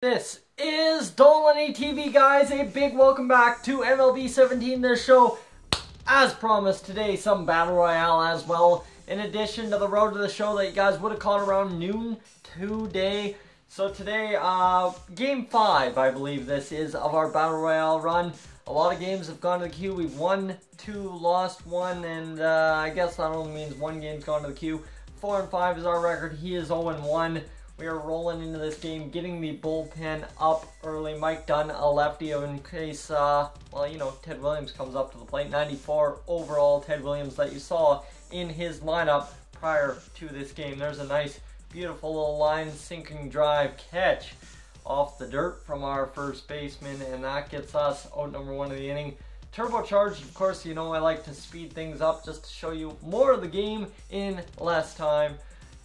This is Dolynny TV, guys. A big welcome back to MLB 17, this show. As promised today, some Battle Royale as well, in addition to the road to the show that you guys would have caught around noon today. So today, Game 5, I believe this is, of our Battle Royale run. A lot of games have gone to the queue. We've won 2, lost 1, and I guess that only means one game's gone to the queue. 4 and 5 is our record. He is 0 and 1. We are rolling into this game, getting the bullpen up early. Mike Dunn, a lefty, in case, well, you know, Ted Williams comes up to the plate. 94 overall Ted Williams that you saw in his lineup prior to this game. There's a nice, beautiful little line sinking drive catch off the dirt from our first baseman, and that gets us out number 1 of the inning. Turbocharged, of course, you know I like to speed things up just to show you more of the game in less time.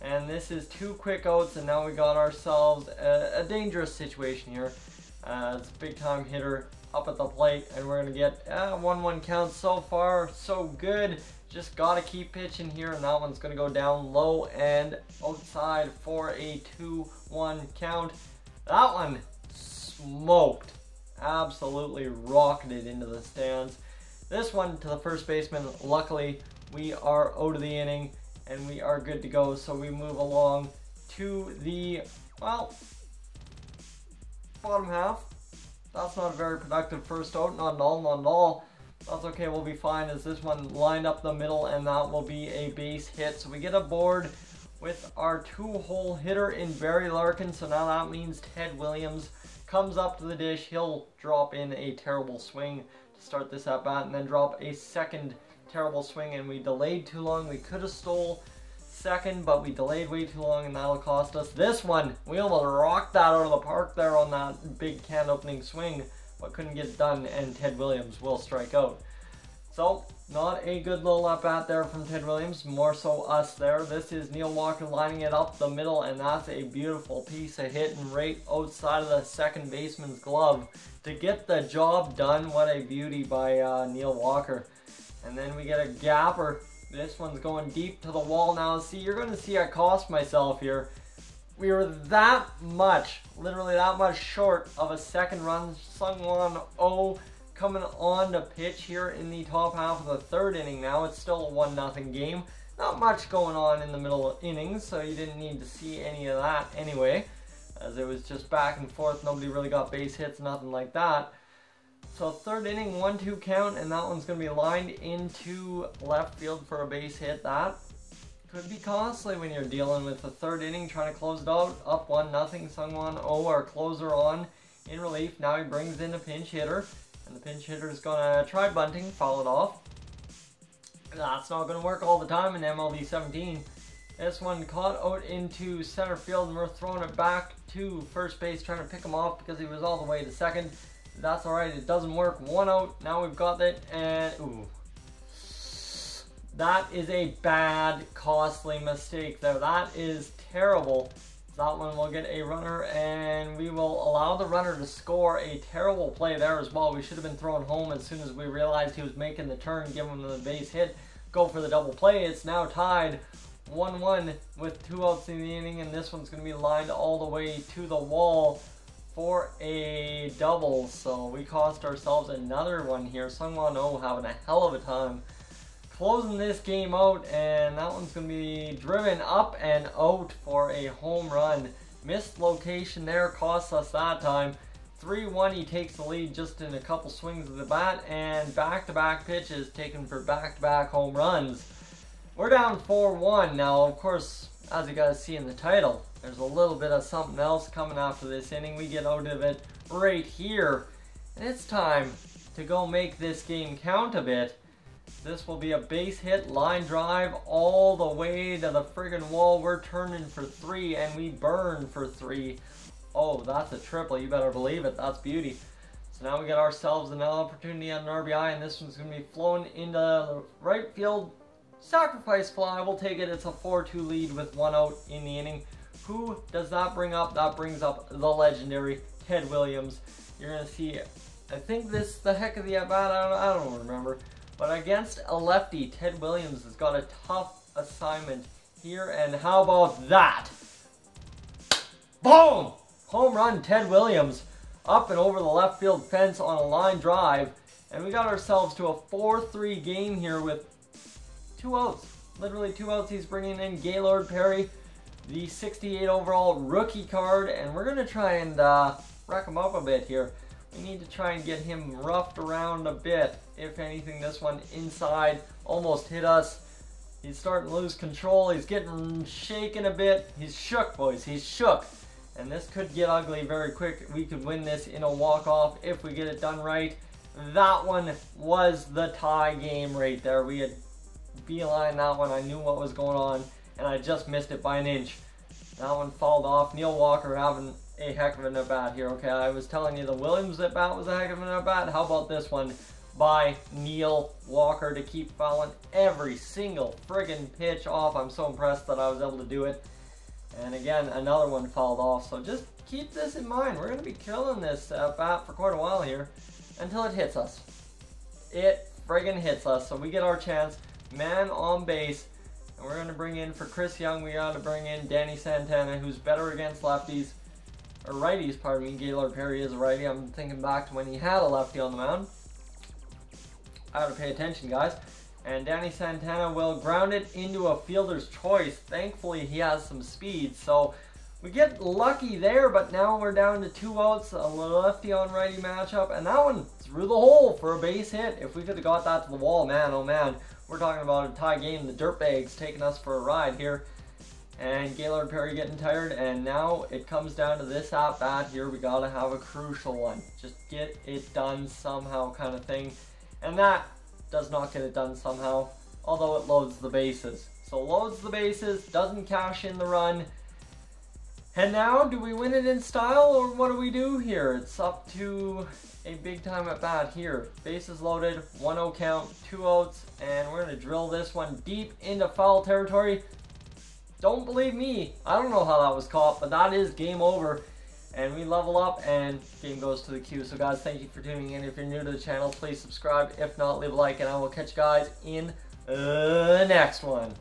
And this is 2 quick outs, and now we got ourselves a dangerous situation here. It's a big time hitter up at the plate, and we're going to get 1-1 count. So far, so good. Just got to keep pitching here, and that one's going to go down low and outside for a 2-1 count. That one smoked. Absolutely rocketed into the stands. This one to the first baseman. Luckily, we are out of the inning, and we are good to go. So we move along to the, well, bottom half. That's not a very productive first out. Not at all, not at all. That's okay, we'll be fine, as this one lined up the middle, and that will be a base hit. So we get aboard with our 2-hole hitter in Barry Larkin. So now that means Ted Williams comes up to the dish. He'll drop in a terrible swing to start this at bat, and then drop a second terrible swing, and we delayed too long. We could have stole second, but we delayed way too long, and that'll cost us. This one, we almost rocked that out of the park there on that big can opening swing, but couldn't get it done, and Ted Williams will strike out. So, not a good little at bat there from Ted Williams, more so us there. This is Neil Walker lining it up the middle, and that's a beautiful piece of hitting right outside of the second baseman's glove to get the job done. What a beauty by Neil Walker. And then we get a gapper. This one's going deep to the wall now. See, you're going to see I cost myself here. We were that much, literally that much short of a second run. Sungwon Oh coming on to pitch here in the top half of the third inning now. It's still a 1-0 game. Not much going on in the middle innings, so you didn't need to see any of that anyway, as it was just back and forth. Nobody really got base hits, nothing like that. So third inning, 1-2 count, and that one's going to be lined into left field for a base hit. That could be costly when you're dealing with the third inning, trying to close it out. Up 1-0, Sungwon Oh, our closer, on in relief. Now he brings in a pinch hitter, and the pinch hitter is going to try bunting, foul it off. That's not going to work all the time in MLB 17. This one caught out into center field, and we're throwing it back to first base, trying to pick him off because he was all the way to second. That's alright, it doesn't work. 1 out, now we've got it, and ooh. That is a bad, costly mistake there. That is terrible. That one will get a runner, and we will allow the runner to score. A terrible play there as well. We should have been thrown home as soon as we realized he was making the turn, give him the base hit, go for the double play. It's now tied 1-1 with 2 outs in the inning, and this one's going to be lined all the way to the wall for a double. So we cost ourselves another one here. Sungwon Oh having a hell of a time closing this game out, and that one's going to be driven up and out for a home run. Missed location there, cost us that time. 3-1, he takes the lead just in a couple swings of the bat, and back-to-back pitches taken for back-to-back home runs. We're down 4-1 now. Of course, as you guys see in the title, there's a little bit of something else coming after this inning. We get out of it right here, and it's time to go make this game count a bit. This will be a base hit, line drive all the way to the friggin' wall. We're turning for 3, and we burn for 3. Oh, that's a triple. You better believe it. That's beauty. So now we get ourselves an opportunity on an RBI, and this one's going to be flown into the right field. Sacrifice fly. We'll take it. It's a 4-2 lead with 1 out in the inning. Who does that bring up? That brings up the legendary Ted Williams. You're going to see, I think this the heck of the at-bat. I don't remember. But against a lefty, Ted Williams has got a tough assignment here. And how about that? Boom! Home run, Ted Williams, up and over the left field fence on a line drive. And we got ourselves to a 4-3 game here with 2 outs. Literally 2 outs. He's bringing in Gaylord Perry, the 68 overall rookie card. And we're going to try and rack him up a bit here. We need to try and get him roughed around a bit. If anything, this one inside almost hit us. He's starting to lose control. He's getting shaken a bit. He's shook, boys. He's shook. And this could get ugly very quick. We could win this in a walk-off if we get it done right. That one was the tie game right there. We had beeline that one. I knew what was going on, and I just missed it by an inch. That one fouled off. Neil Walker having a heck of an at-bat here. Okay, I was telling you the Williams at-bat was a heck of an at-bat. How about this one by Neil Walker to keep fouling every single friggin' pitch off? I'm so impressed that I was able to do it. And again, another one fouled off. So just keep this in mind. We're going to be killing this at-bat for quite a while here until it hits us. It friggin' hits us. So we get our chance. Man on base. And we're going to bring in, for Chris Young, we got to bring in Danny Santana, who's better against lefties. Or righties, pardon me. Gaylord Perry is a righty. I'm thinking back to when he had a lefty on the mound. I have to pay attention, guys. And Danny Santana will ground it into a fielder's choice. Thankfully, he has some speed. So we get lucky there, but now we're down to 2 outs. A lefty on righty matchup. And that one through the hole for a base hit. If we could have got that to the wall, man, oh man. We're talking about a tie game. The Dirtbags taking us for a ride here. And Gaylord Perry getting tired. And now it comes down to this at-bat here. We got to have a crucial one. Just get it done somehow kind of thing. And that does not get it done somehow, although it loads the bases. So loads the bases, doesn't cash in the run. And now, do we win it in style, or what do we do here? It's up to a big time at bat here. Bases loaded, 1-0 count, 2 outs, and we're going to drill this one deep into foul territory. Don't believe me. I don't know how that was caught, but that is game over. And we level up, and game goes to the queue. So guys, thank you for tuning in. If you're new to the channel, please subscribe. If not, leave a like, and I will catch you guys in the next one.